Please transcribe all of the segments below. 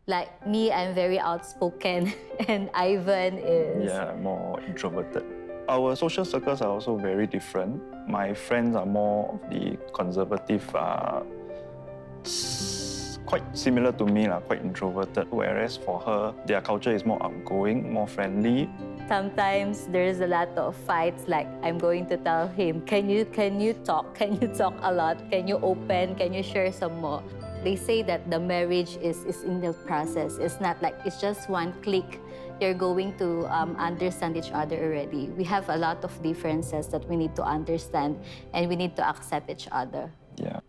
Like me, I'm very outspoken, and Ivan is... Yeah, more introverted. Our social circles are also very different. My friends are more of the conservative, quite similar to me, quite introverted. Whereas for her, their culture is more outgoing, more friendly. Sometimes there's a lot of fights. Like I'm going to tell him, can you talk? Can you talk a lot? Can you open? Can you share some more? They say that the marriage is in the process. It's not like it's just one click. You're going to understand each other already. We have a lot of differences that we need to understand, and we need to accept each other. Yeah.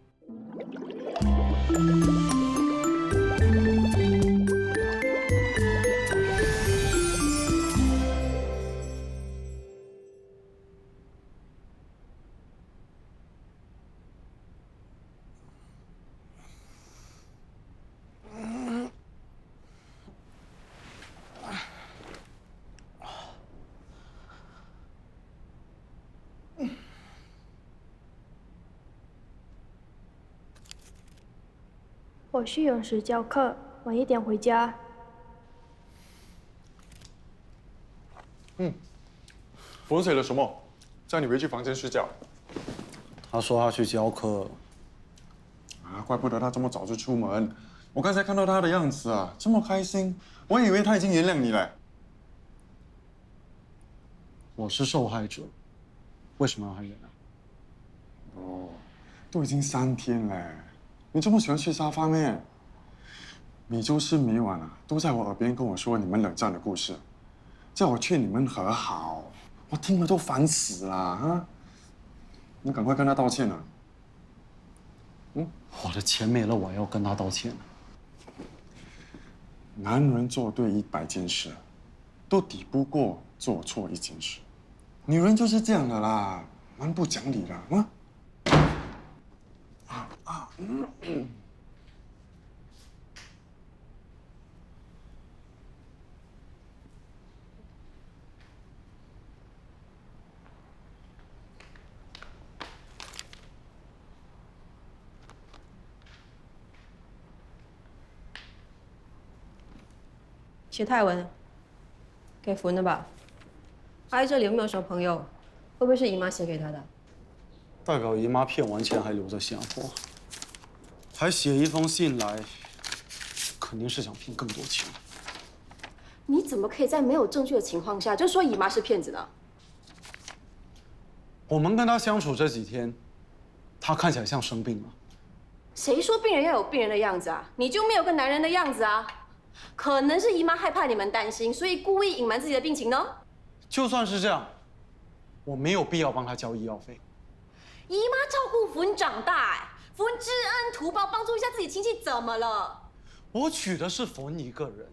我去泳池教课，晚一点回家。佛写了什么？叫你回去房间睡觉。他说他去教课。啊，怪不得他这么早就出门。我刚才看到他的样子啊，这么开心，我以为他已经原谅你了。我是受害者，为什么要他原谅？哦，都已经3天了。 你这么喜欢吃沙发咩？你就是每晚都在我耳边跟我说你们冷战的故事，叫我劝你们和好，我听了都烦死了啊！你赶快跟他道歉啊！我的钱没了，我要跟他道歉。男人做对100件事，都抵不过做错1件事。女人就是这样的啦，蛮不讲理的啊！ 写泰文，给福的吧。他在这里有没有什么朋友？会不会是姨妈写给他的？代表姨妈骗完钱还留在新加坡，还写一封信来，肯定是想骗更多钱。你怎么可以在没有证据的情况下就说姨妈是骗子呢？我们跟他相处这几天，他看起来像生病了。谁说病人要有病人的样子啊？你就没有个男人的样子啊？ 可能是姨妈害怕你们担心，所以故意隐瞒自己的病情呢。就算是这样，我没有必要帮他交医药费。姨妈照顾福恩长大，福恩知恩图报，帮助一下自己亲戚，怎么了？我娶的是佛恩一个人，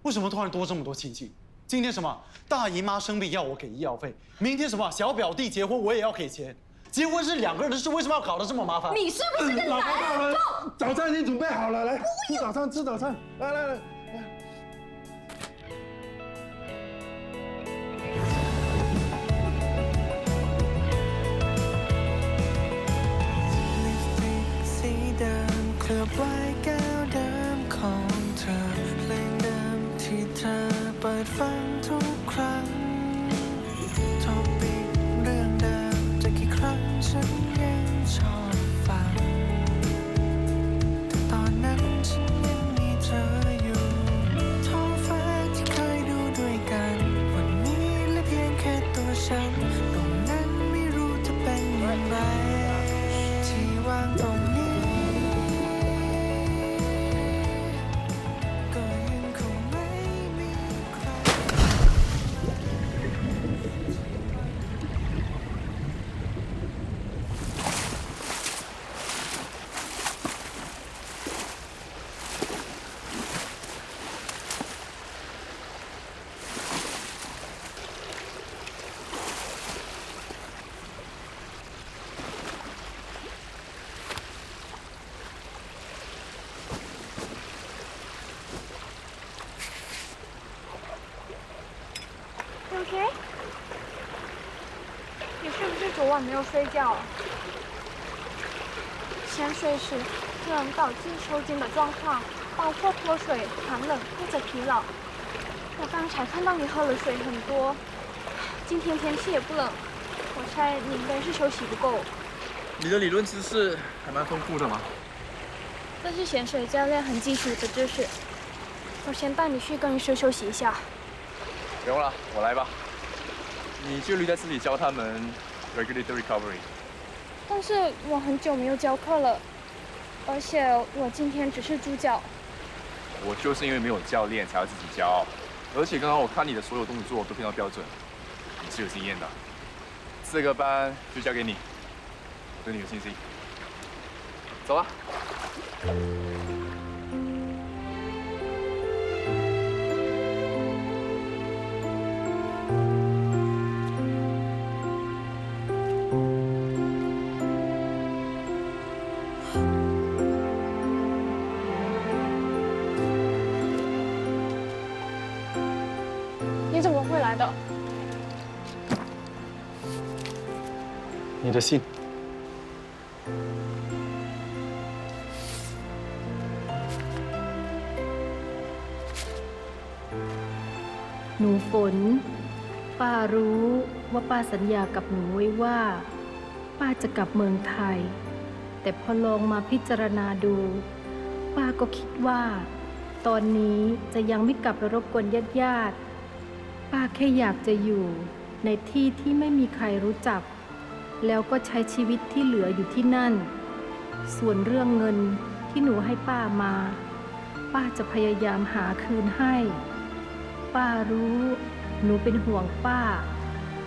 为什么突然多这么多亲戚？今天什么大姨妈生病要我给医药费，明天什么小表弟结婚我也要给钱。结婚是2个人的事，为什么要搞得这么麻烦？你是不是个老婆大人，够！早餐已经准备好了，来吃早餐，吃早餐，来来来。 เคลือบไว้แก้วเดิมของเธอเพลงเดิมที่เธอเปิดฟังทุกครั้งทอปิกเรื่องเดิมจะกี่ครั้งฉันยังชอบฟังแต่ตอนนั้นฉันยังมีเธออยู่ท้องฟ้าที่เคยดูด้วยกันวันนี้เหลือเพียงแค่ตัวฉันตรงนั้นไม่รู้จะเป็นอย่างไรที่วางตรงนี้ OK？ 你是不是昨晚没有睡觉？先睡试。可能导致抽筋的状况，包括脱水、寒冷或者疲劳。我刚才看到你喝了水很多，今天天气也不冷，我猜你应该是休息不够。你的理论知识还蛮丰富的嘛。这是潜水教练很基础的知识，我先带你去更衣室休息一下。不用了，我来吧。你就留在这里教他们 regulatory recovery。但是我很久没有教课了，而且我今天只是助教。我就是因为没有教练才要自己教，而且刚刚我看你的所有动作都非常标准，你是有经验的。这个班就交给你，我对你有信心。走啊！你怎么会来的？你的信。หนูฝนป้ารู้ว่าป้าสัญญากับหนูไว้ว่าป้าจะกลับเมืองไทยแต่พอลองมาพิจารณาดูป้าก็คิดว่าตอนนี้จะยังไม่กลับไปรบกวนญาติๆป้าแค่อยากจะอยู่ในที่ที่ไม่มีใครรู้จักแล้วก็ใช้ชีวิตที่เหลืออยู่ที่นั่นส่วนเรื่องเงินที่หนูให้ป้ามาป้าจะพยายามหาคืนให้ป้ารู้หนูเป็นห่วงป้า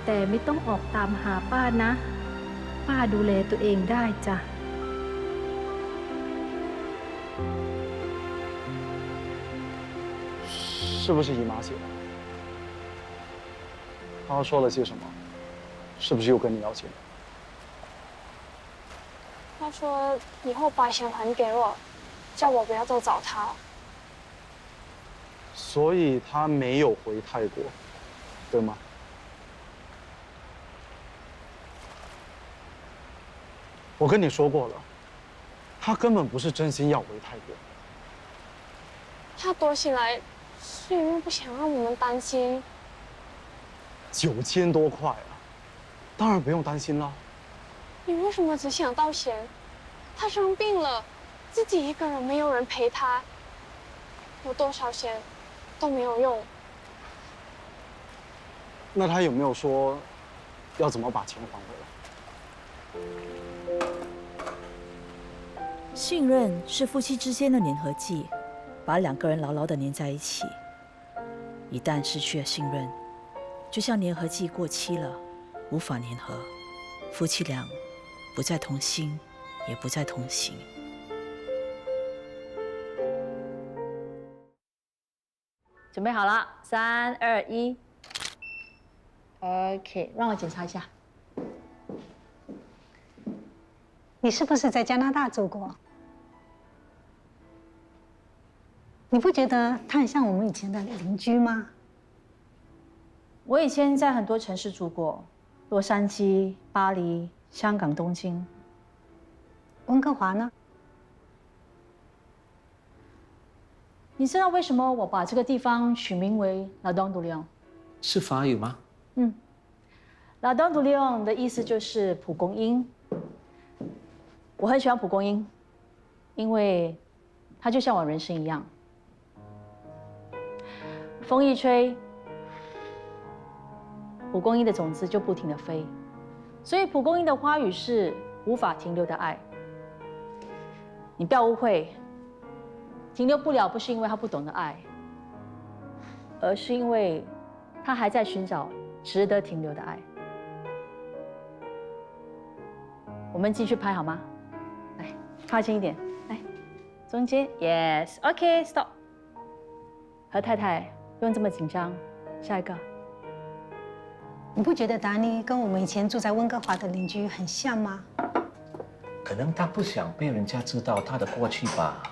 แต่ไม่ต้องออกตามหาป้านะป้าดูแลตัวเองได้จ้ะ是不是姨妈写的？她说了些什么？是不是又跟你要钱？他说以后把钱还给我，叫我不要再找他。所以她没有回泰国，对吗？我跟你说过了，她根本不是真心要回泰国。他躲起来是因为不想让我们担心。9000多块啊，当然不用担心了。你为什么只想到钱？他生病了，自己一个人没有人陪他，有多少钱都没有用。那他有没有说要怎么把钱还回来？信任是夫妻之间的粘合剂，把两个人牢牢地粘在一起。一旦失去了信任，就像粘合剂过期了，无法粘合，夫妻俩不再同心，也不再同行。准备好了，3、2、1。OK， 让我检查一下。你是不是在加拿大住过？你不觉得他很像我们以前的邻居吗？我以前在很多城市住过，洛杉矶、巴黎、香港、东京。温哥华呢？你知道为什么我把这个地方取名为 La Don du Lion？ 是法语吗？La Don du Lion 的意思就是蒲公英。我很喜欢蒲公英，因为它就像我人生一样，风一吹，蒲公英的种子就不停地飞，所以蒲公英的花语是无法停留的爱。你不要误会，停留不了不是因为他不懂得爱，而是因为他还在寻找值得停留的爱。我们继续拍好吗？来，靠近一点，来，中间 ，yes，OK，stop。何太太不用这么紧张，下一个。你不觉得达妮跟我们以前住在温哥华的邻居很像吗？可能她不想被人家知道她的过去吧。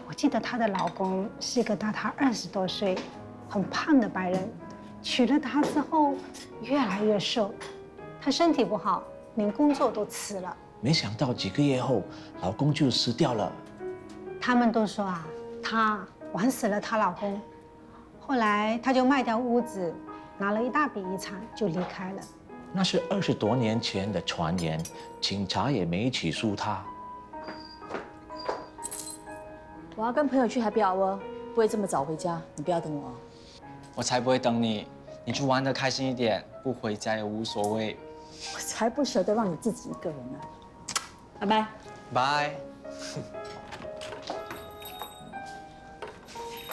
我记得她的老公是一个大她20多岁、很胖的白人，娶了她之后越来越瘦，她身体不好，连工作都辞了。没想到几个月后，老公就死掉了。他们都说啊，她玩死了她老公，后来她就卖掉屋子，拿了一大笔遗产就离开了。那是20多年前的传言，警察也没起诉她。我要跟朋友去 Happy Hour，不会这么早回家，你不要等我。我才不会等你，你去玩得开心一点，不回家也无所谓。我才不舍得让你自己一个人呢。拜拜。拜。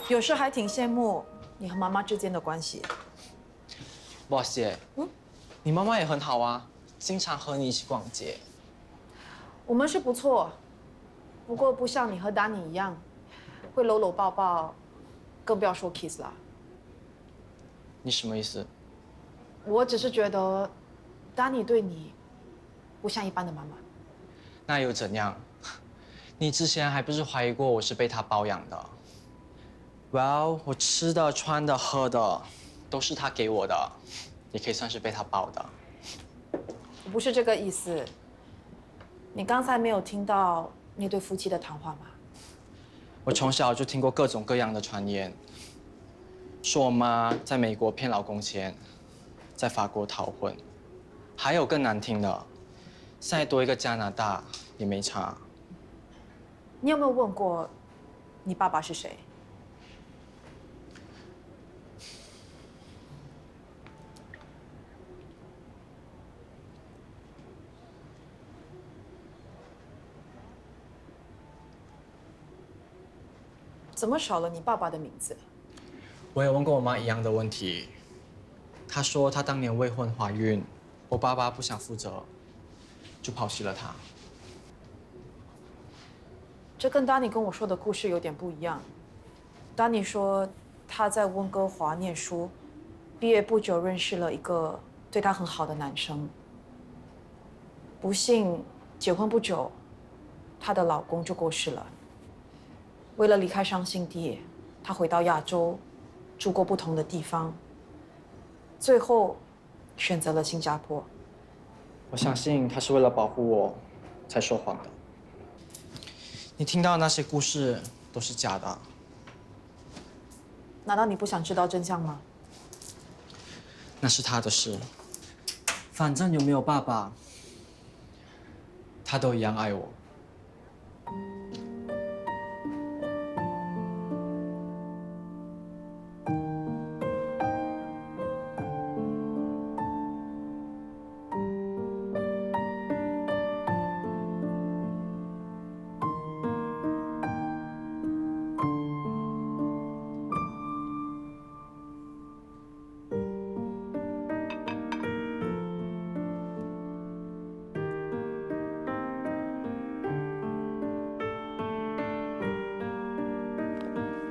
有时还挺羡慕你和妈妈之间的关系。boss姐，你妈妈也很好啊，经常和你一起逛街。我们是不错，不过不像你和丹尼一样，会搂搂抱抱，更不要说 kiss 啦。你什么意思？我只是觉得，丹尼对你不像一般的妈妈。那又怎样？你之前还不是怀疑过我是被他包养的 ？Well， 我吃的、穿的、喝的，都是他给我的，也可以算是被他包的。我不是这个意思。你刚才没有听到那对夫妻的谈话吗？我从小就听过各种各样的传言，说我妈在美国骗老公钱，在法国逃婚，还有更难听的，现在多一个加拿大也没差。你有没有问过你爸爸是谁？怎么少了你爸爸的名字？我也问过我妈一样的问题，她说她当年未婚怀孕，我爸爸不想负责，就抛弃了她。这跟丹尼跟我说的故事有点不一样。丹尼说他在温哥华念书，毕业不久认识了一个对他很好的男生。不幸结婚不久，她的老公就过世了。为了离开伤心地，她回到亚洲，住过不同的地方，最后选择了新加坡。我相信她是为了保护我，才说谎的。你听到那些故事都是假的。难道你不想知道真相吗？那是她的事。反正有没有爸爸，她都一样爱我。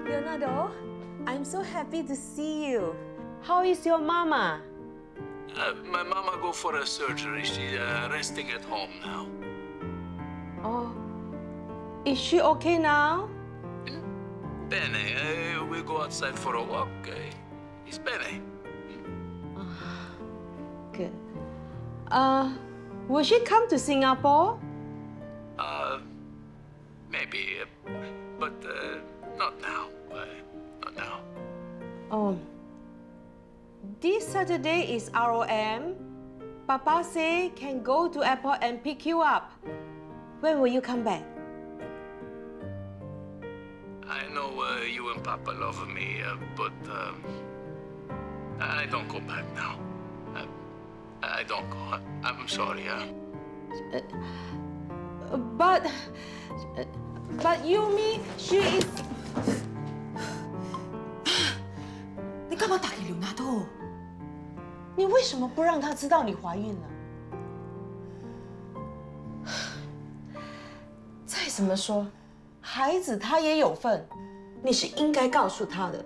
Leonardo, I'm so happy to see you. How is your mama? My mama go for a surgery. She's resting at home now. Oh, is she okay now? Bene, we go outside for a walk. It's Bene. Good. Will she come to Singapore? Maybe, but not now. Not now. Oh. This Saturday is ROM. Papa say can go to airport and pick you up. When will you come back? I know you and Papa love me, but I don't go back now. I don't go. I'm sorry. But Yumi, she is. 你干嘛打给刘纳豆？你为什么不让他知道你怀孕了？再怎么说，孩子他也有份，你是应该告诉他的。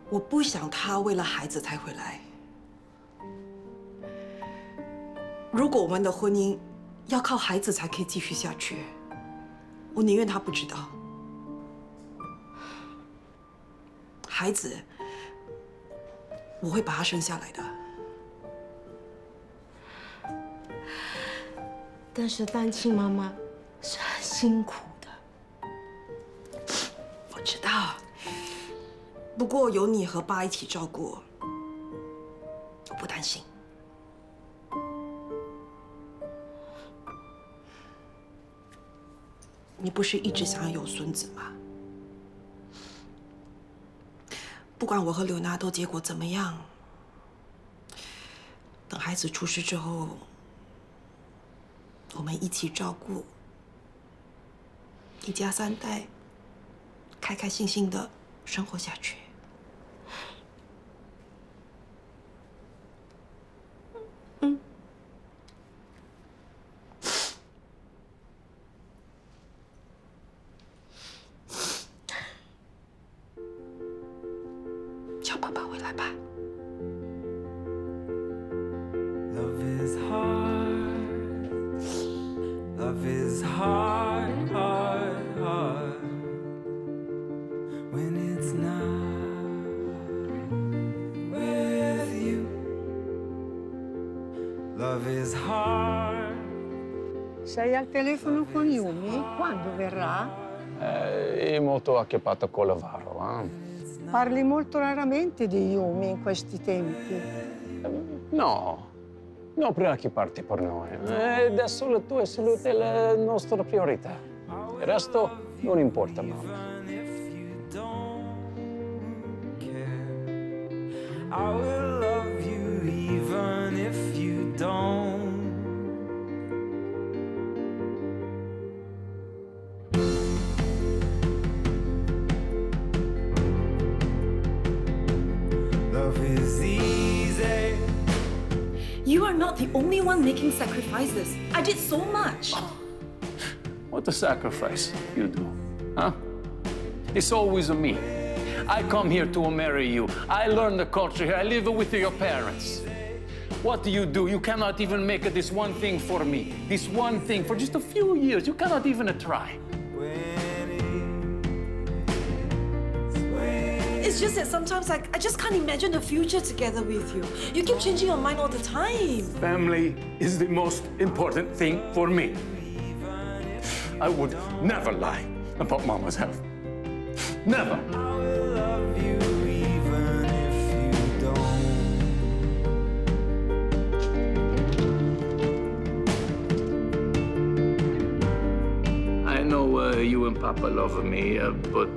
我不想他为了孩子才回来。如果我们的婚姻要靠孩子才可以继续下去，我宁愿他不知道。孩子，我会把他生下来的。但是单亲妈妈是很辛苦的。我知道，不过有你和爸一起照顾，我不担心。你不是一直想要有孙子吗？不管我和刘娜都结果怎么样，等孩子出世之后，我们一起照顾，一家3代，开开心心的生活下去。叫爸爸回来吧。Love is hard. Love is hard, hard, hard. When it's not with you. Love is hard. Sei al telefono con Yumi? Quando verrà? È molto acchiappato con lavoro, eh? Parli molto raramente di Yumi in questi tempi. No, non preoccuparti per noi. Adesso la tua salute è la nostra priorità. Il resto non importa, mamma. I will love you even if you don't. Love is easy. You are not the only one making sacrifices. I did so much. What a sacrifice you do, huh? It's always me. I come here to marry you. I learn the culture here. I live with your parents. What do? You cannot even make this one thing for me. This one thing for just a few years. You cannot even try. It's just that sometimes I just can't imagine the future together with you. You keep changing your mind all the time. Family is the most important thing for me. I would never lie about Mama's health. Never. I know you and Papa love me, but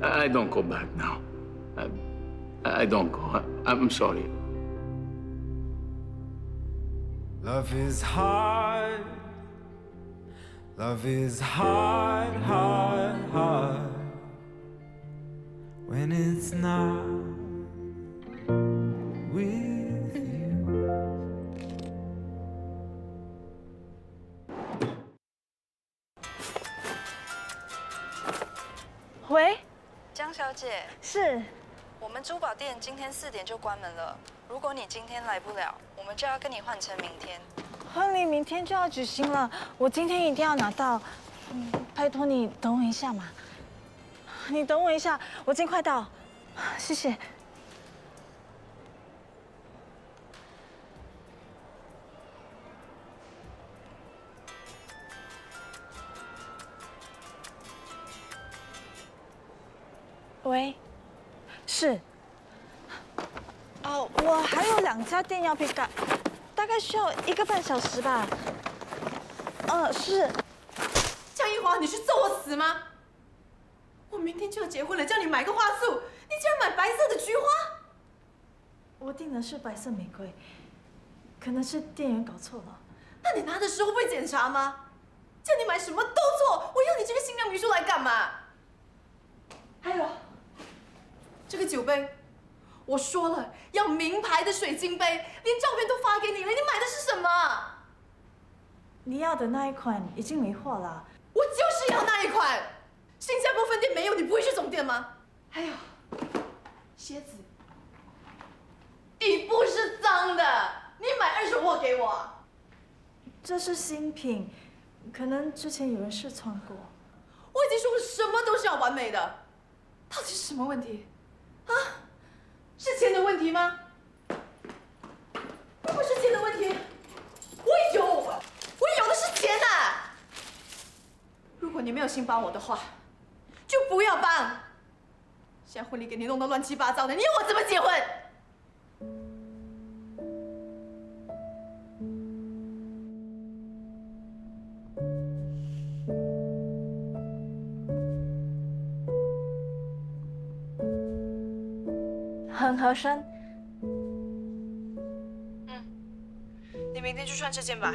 I don't go back now. I don't go. I'm sorry. Love is hard. Love is hard, hard, hard. When it's not with you. 喂，江小姐，是我们珠宝店今天4点就关门了。如果你今天来不了，我们就要跟你换成明天。婚礼明天就要举行了，我今天一定要拿到。拜托你等我一下嘛，你等我一下，我尽快到，谢谢。喂，是。我还有2家店要 pick up， 大概需要1个半小时吧。是。江一华，你是咒我死吗？我明天就要结婚了，叫你买个花束，你竟然买白色的菊花！我订的是白色玫瑰，可能是店员搞错了。那你拿的时候会检查吗？叫你买什么都错，我要你这个新娘秘书来干嘛？还有，这个酒杯，我说了要名牌的水晶杯，连照片都发给你了，你买的是什么？你要的那一款已经没货了。我就是要那一款，新加坡分店没有，你不会去总店吗？还有，鞋子，底部是脏的，你买2手货给我。这是新品，可能之前有人试穿过。我已经说了，什么都是要完美的，到底是什么问题？啊？是钱的问题吗？不是钱的问题，我有。果你没有心帮我的话，就不要帮。现在婚礼给你弄得乱七八糟的，你要我怎么结婚？很合身。你明天就穿这件吧。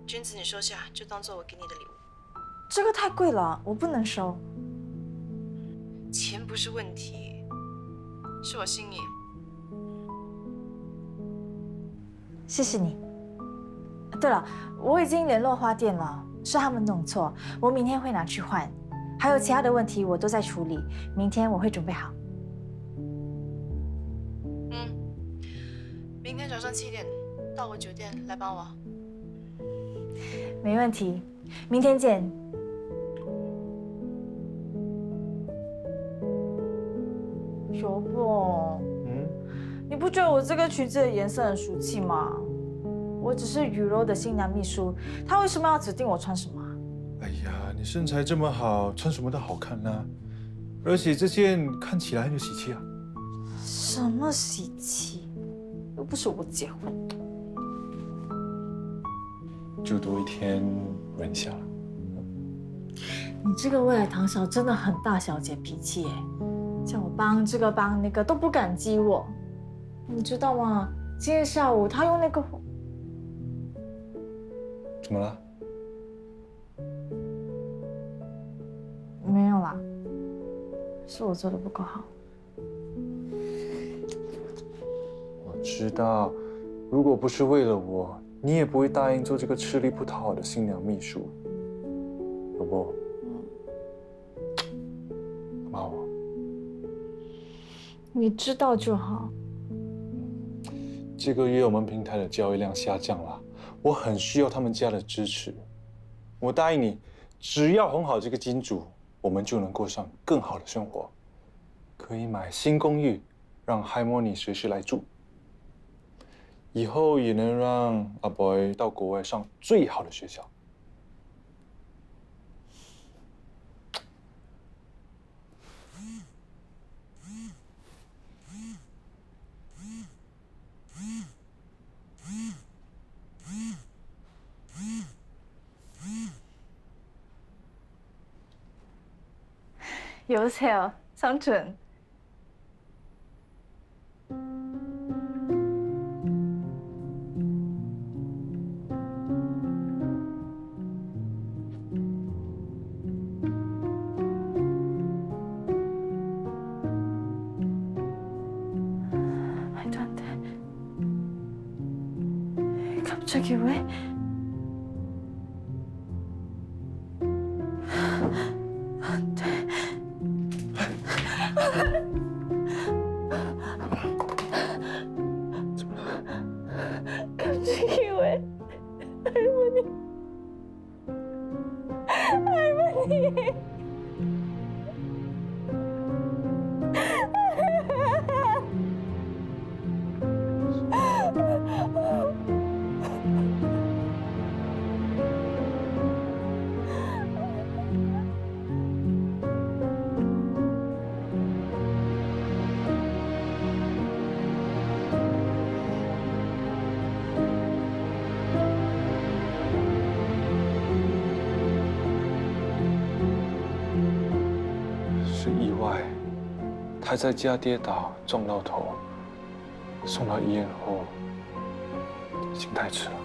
君子，你收下，就当做我给你的礼物。这个太贵了，我不能收。钱不是问题，是我心意。谢谢你。对了，我已经联络花店了，是他们弄错，我明天会拿去换。还有其他的问题我都在处理，明天我会准备好。明天早上7点到我酒店来帮我。没问题，明天见。小宝，你不觉得我这个裙子的颜色很俗气吗？我只是雨柔的新娘秘书，她为什么要指定我穿什么？哎呀，你身材这么好，穿什么都好看啊！而且这件看起来很有喜气啊。什么喜气？又不是我结婚。就多一天忍下了。你这个未来堂嫂真的很大小姐脾气耶，叫我帮这个帮那个都不感激我，你知道吗？今天下午她用那个……怎么了？没有啦，是我做的不够好。我知道，如果不是为了我，你也不会答应做这个吃力不讨好的新娘秘书，有不？骂我。你知道就好。这个月我们平台的交易量下降了，我很需要他们家的支持。我答应你，只要哄好这个金主，我们就能过上更好的生活，可以买新公寓，让海莫尼随时来住。以后也能让阿 boy 到国外上最好的学校。여보세요, 삼촌. 말도 안 돼. 갑자기 왜? 안 돼. 갑자기 왜? 할머니. 할머니.是意外，他在家跌倒撞到头，送到医院后已经太迟了。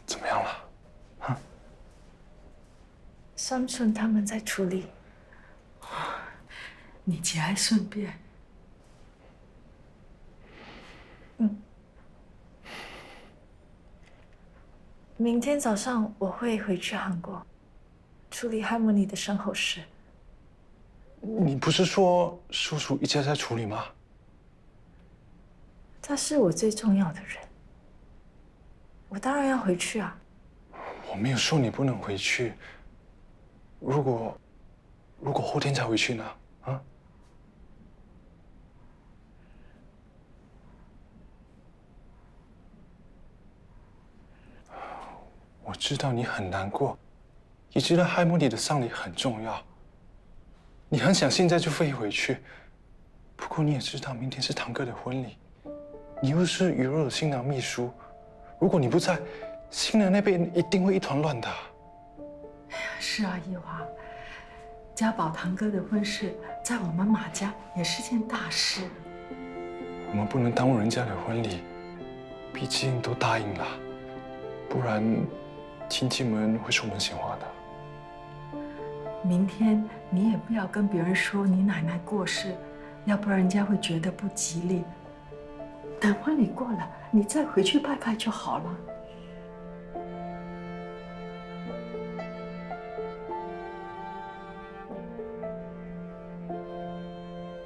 怎么样了？ 三寸他们在处理，你节哀顺变。明天早上我会回去韩国，处理海姆尼的身后事。你不是说叔叔一直在处理吗？他是我最重要的人，我当然要回去啊。你我没有说你不能回去。如果后天才回去呢？啊？我知道你很难过，也知道海姆里的丧礼很重要，你很想现在就飞回去。不过你也知道，明天是堂哥的婚礼，你又是雨柔的新郎秘书，如果你不在，新娘那边一定会一团乱的。是啊，一华，家宝堂哥的婚事在我们马家也是件大事。我们不能耽误人家的婚礼，毕竟都答应了，不然亲戚们会说我们闲话的。明天你也不要跟别人说你奶奶过世，要不然人家会觉得不吉利。等婚礼过了，你再回去拜拜就好了。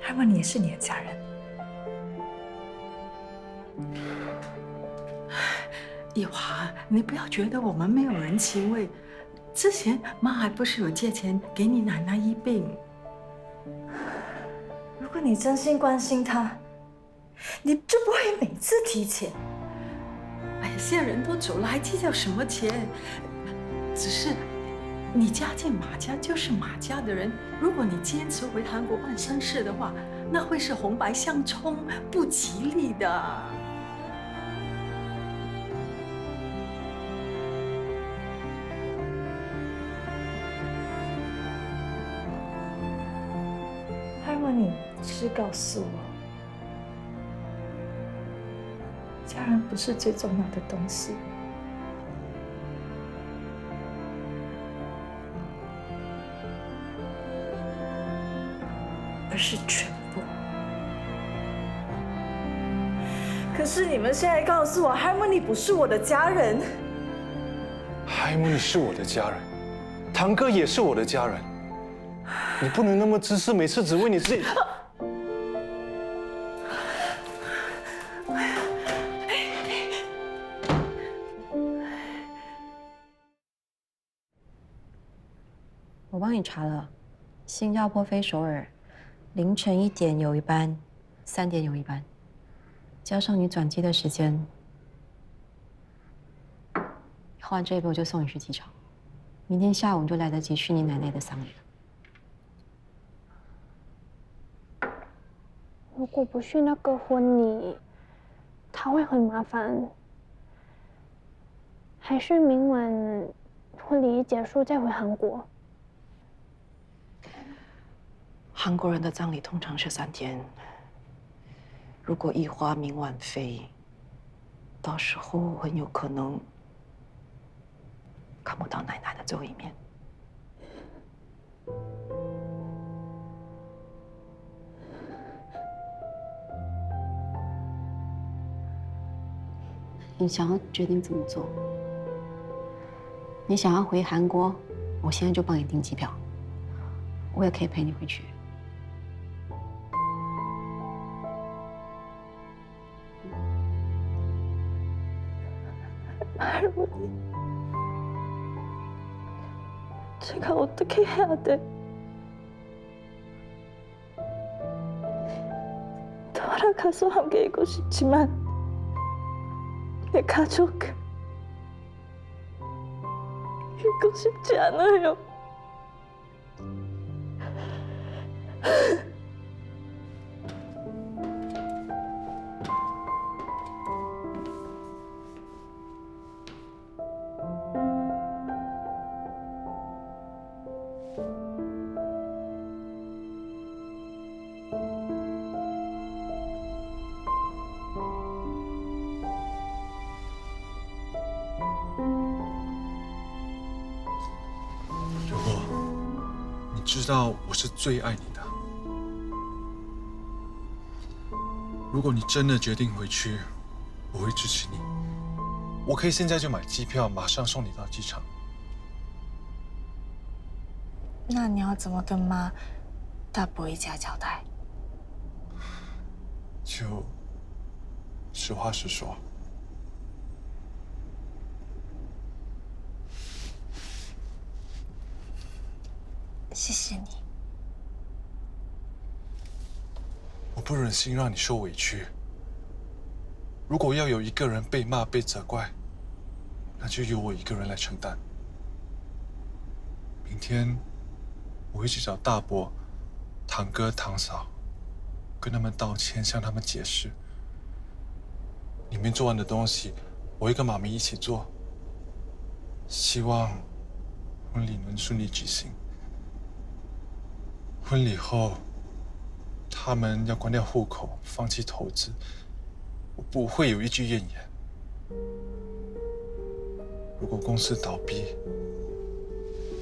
海默，你也是你的家人。一华，你不要觉得我们没有人情味。之前妈还不是有借钱给你奶奶医病。如果你真心关心她，你就不会每次提钱。哎呀，现在人都走了，还计较什么钱？只是你嫁进马家就是马家的人，如果你坚持回韩国办丧事的话，那会是红白相冲，不吉利的。你只告诉我，家人不是最重要的东西，而是全部。可是你们现在告诉我，海默你不是我的家人。海默你是我的家人，堂哥也是我的家人。你不能那么自私，每次只为你自己。我帮你查了，新加坡飞首尔，凌晨1点有一班，3点有一班，加上你转机的时间，喝完这一杯我就送你去机场，明天下午你就来得及去你奶奶的丧礼了。如果不去那个婚礼，他会很麻烦。还是明晚婚礼一结束再回韩国。韩国人的葬礼通常是3天。如果一花明晚飞，到时候很有可能看不到奶奶的最后一面。你想要决定怎么做？你想要回韩国，我现在就帮你订机票，我也可以陪你回去。할머니, 제가 어떻게 해야 돼? 돌아가서 함께 있고 싶지만 내 가족 잊고 싶지 않아요.你知道我是最爱你的。如果你真的决定回去，我会支持你。我可以现在就买机票，马上送你到机场。那你要怎么跟妈、大伯一家交代？就实话实说。谢谢你。我不忍心让你受委屈。如果要有一个人被骂、被责怪，那就由我一个人来承担。明天我会去找大伯、堂哥、堂嫂，跟他们道歉，向他们解释。你们做完的东西，我会跟妈咪一起做。希望婚礼能顺利举行。婚礼后，他们要关掉户口，放弃投资，我不会有一句怨言。如果公司倒闭，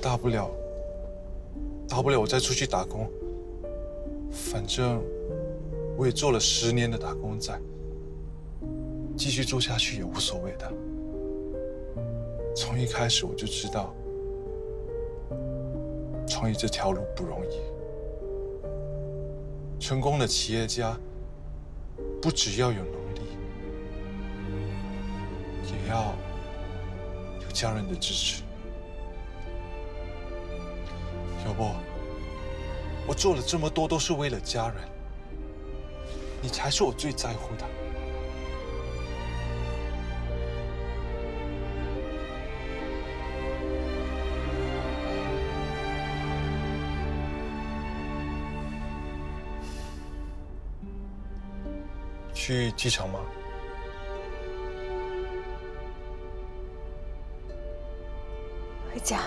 大不了我再出去打工。反正我也做了10年的打工仔，继续做下去也无所谓的。从一开始我就知道，创业这条路不容易。成功的企业家不只要有能力，也要有家人的支持。小波，我做了这么多都是为了家人，你才是我最在乎的。去机场吗？回家。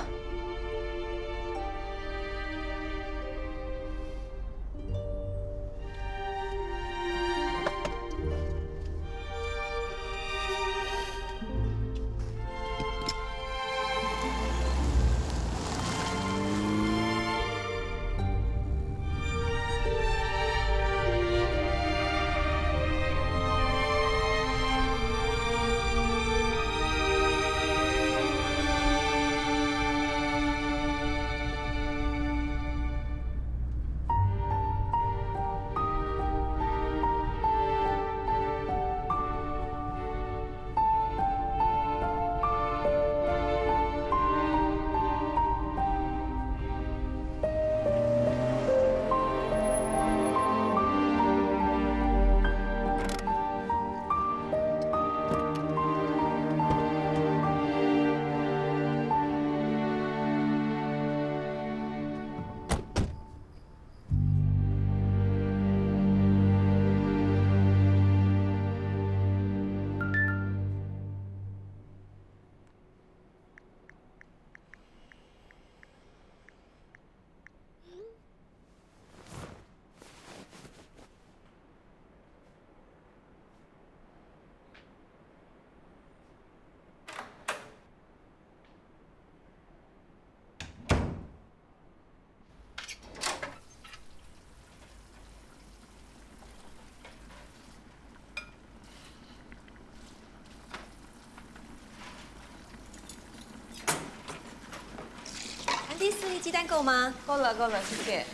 第4粒鸡蛋够吗？够了，够了，谢谢。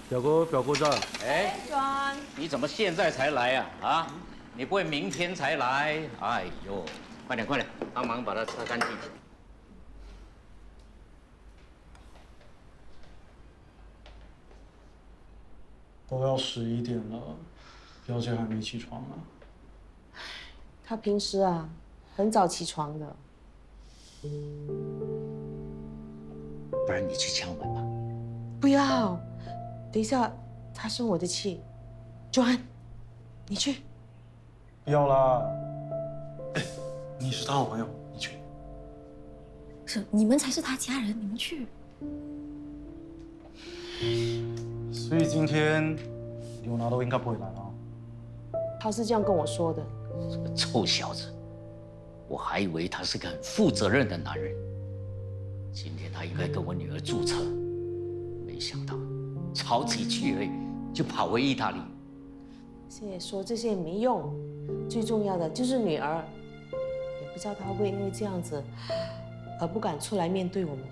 表哥，表姑丈。哎，John，你怎么现在才来呀？啊，你不会明天才来？哎呦，快点快点，帮忙把它擦干净。都要11点了，表姐还没起床啊。他平时啊，很早起床的。不然你去敲门吧。不要，等一下他生我的气。John，你去。不要啦，哎，你是他好朋友，你去。是你们才是他家人，你们去。所以今天刘拿都应该不会来了。他是这样跟我说的。这个臭小子，我还以为他是个很负责任的男人。今天他应该跟我女儿注册，没想到吵几句而已就跑回意大利。现在说这些也没用，最重要的就是女儿。也不知道他会因为这样子而不敢出来面对我们。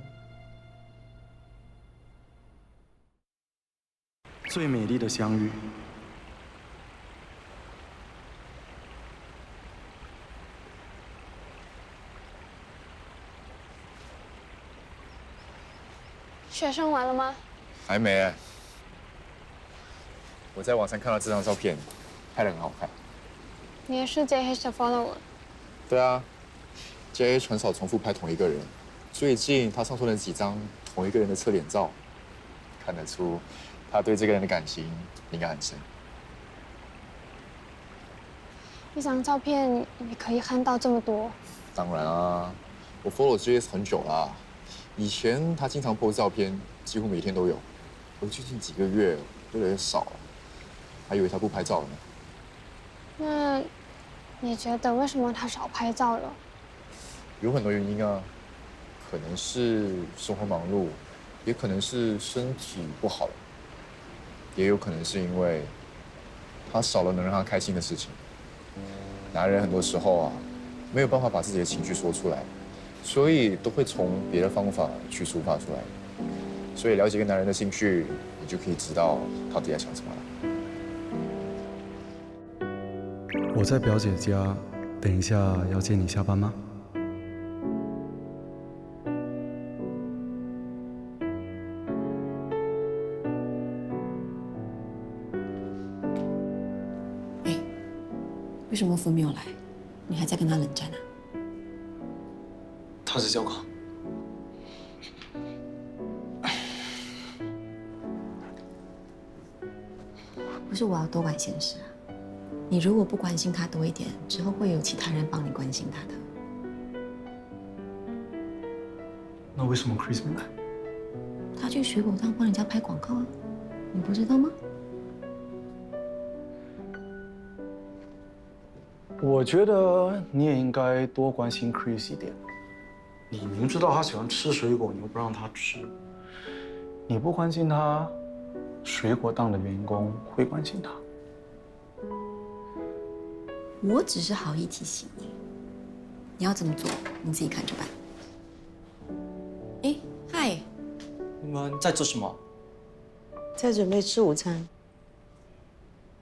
最美丽的相遇。学生完了吗？还没。我在网上看到这张照片，拍得很好看。你也是 JH 的 follower？对啊 ，JH 很少重复拍同一个人。最近他上传了几张同一个人的侧脸照，看得出他对这个人的感情应该很深。一张照片你可以看到这么多？当然啊，我 follow JS 很久啦。以前他经常 po 照片，几乎每天都有。而最近几个月越来越少了，还以为他不拍照了呢。那你觉得为什么他少拍照了？有很多原因啊，可能是生活忙碌，也可能是身体不好了，也有可能是因为他少了能让他开心的事情。男人很多时候啊，没有办法把自己的情绪说出来，所以都会从别的方法去抒发出来。所以了解一个男人的兴趣，你就可以知道他底下想什么了。我在表姐家，等一下要接你下班吗？为什么风没有来？你还在跟他冷战啊？他是教考。不是我要多管闲事啊。你如果不关心他多一点，之后会有其他人帮你关心他的。那为什么 Chris 没来？他去水果档帮人家拍广告啊，你不知道吗？我觉得你也应该多关心 Chris 一点。你明知道他喜欢吃水果，你又不让他吃，你不关心他，水果档的员工会关心他。我只是好意提醒你，你要怎么做，你自己看着办。哎，嗨，你们在做什么？在准备吃午餐。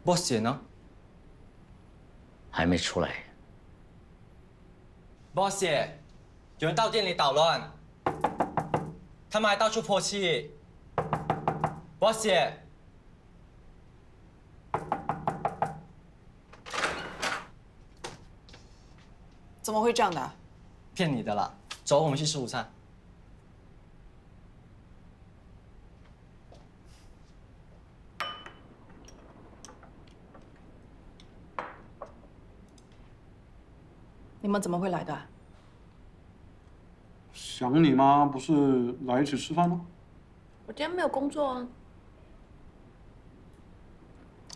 boss 姐呢？还没出来。boss 姐，有人到店里捣乱，他们还到处泼漆。boss 姐。怎么会这样的？骗你的啦！走，我们去吃午餐。你们怎么会来的？想你吗？不是来一起吃饭吗？我今天没有工作啊。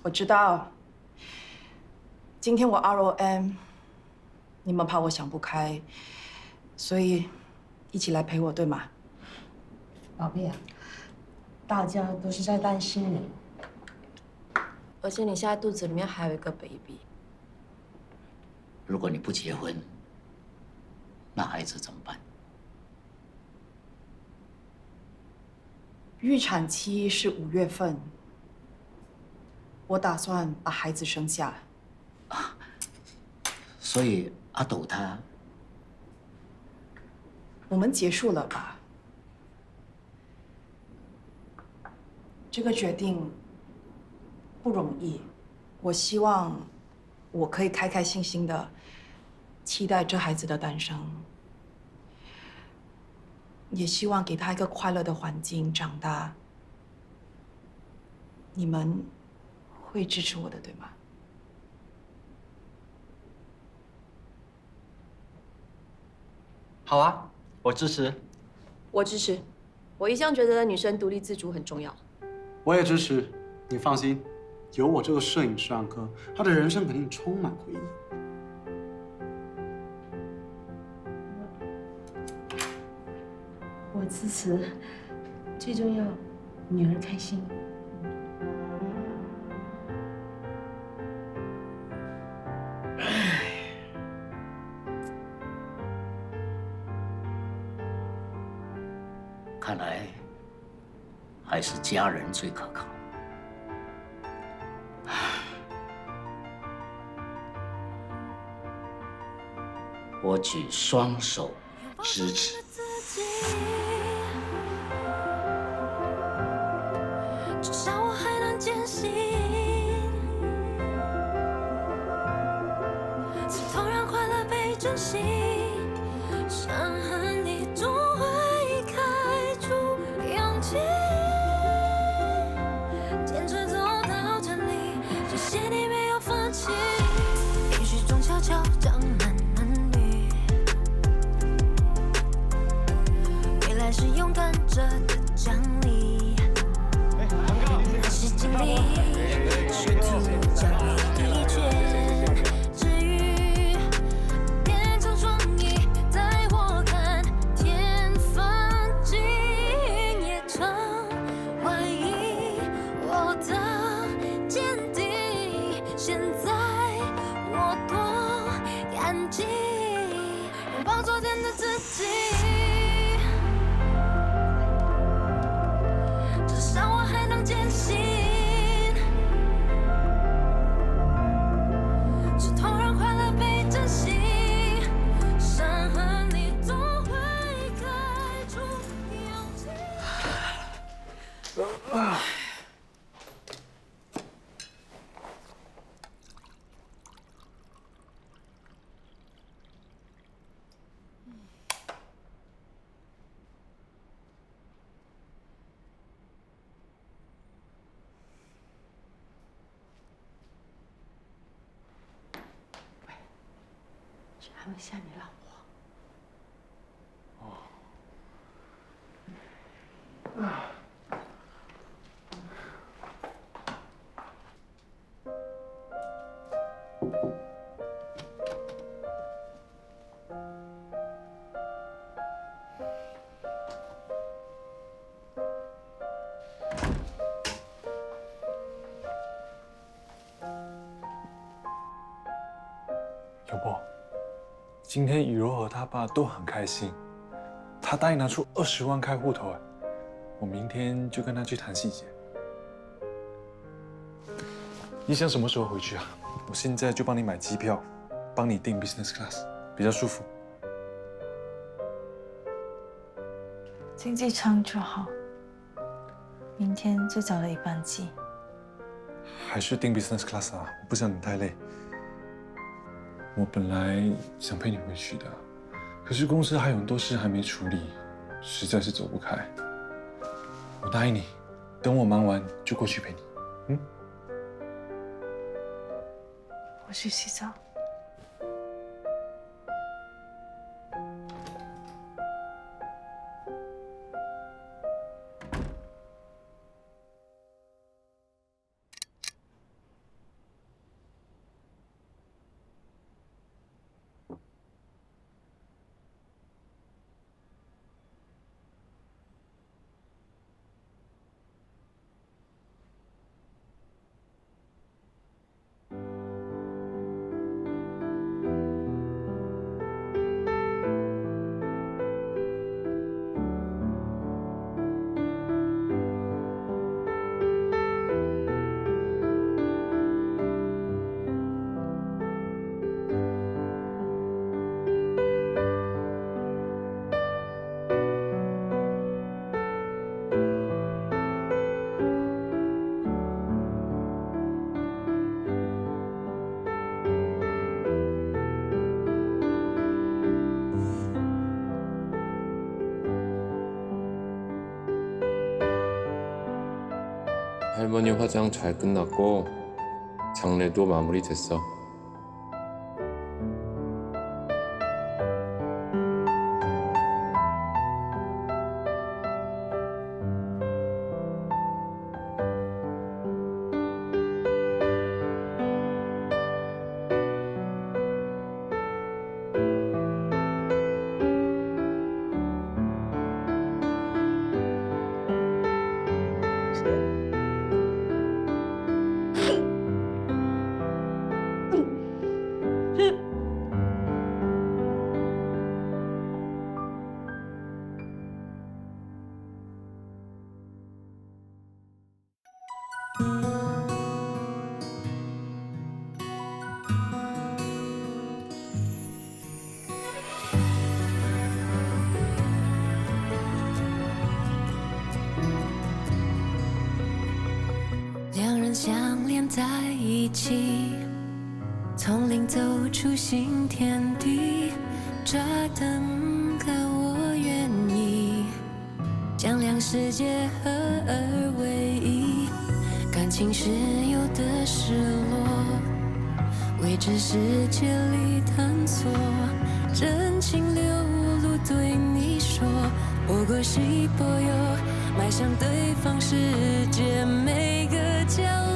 我知道。今天我 ROM， 你们怕我想不开，所以一起来陪我，对吗？宝贝啊，大家都是在担心你，而且你现在肚子里面还有一个 baby。如果你不结婚，那孩子怎么办？预产期是5月份，我打算把孩子生下。所以阿斗他，我们结束了吧？这个决定不容易，我希望我可以开开心心的期待这孩子的诞生，也希望给他一个快乐的环境长大。你们会支持我的，对吗？好啊，我支持。我支持。我一向觉得女生独立自主很重要。我也支持，你放心，有我这个摄影师安哥，他的人生肯定充满回忆。我支持，最重要，女儿开心。看来还是家人最可靠。我举双手支持。痛让快乐被珍惜，伤痕你终会开出勇气，坚持走到这里，谢谢你没有放弃，也许中悄悄长满嫩绿，未来是勇敢者的奖励，那些经历试图将你一切治愈，变成双翼，带我看天放晴，也曾怀疑我的坚定，现在我多感激，拥抱昨天的自己，至少我还能坚信，是痛让快乐被珍惜，伤痕你总会开出勇气。去安慰下你老婆。有不？今天雨柔和他爸都很开心，他答应拿出20万开户头，哎，我明天就跟他去谈细节。你想什么时候回去啊？我现在就帮你买机票，帮你订 business class， 比较舒服。经济舱就好，明天最早的一班机。还是订 business class 啊，我不想你太累。我本来想陪你回去的，可是公司还有很多事还没处理，实在是走不开。我答应你，等我忙完就过去陪你。嗯？我去洗澡。할머니 화장 잘 끝났고 장례도 마무리됐어.两人相连在一起，从零走出新天地，这等个我愿意将两世界合而为一，感情是有的失落，未知世界里探索，真情流露对你说，波过西波游，迈向对方世界每个角落。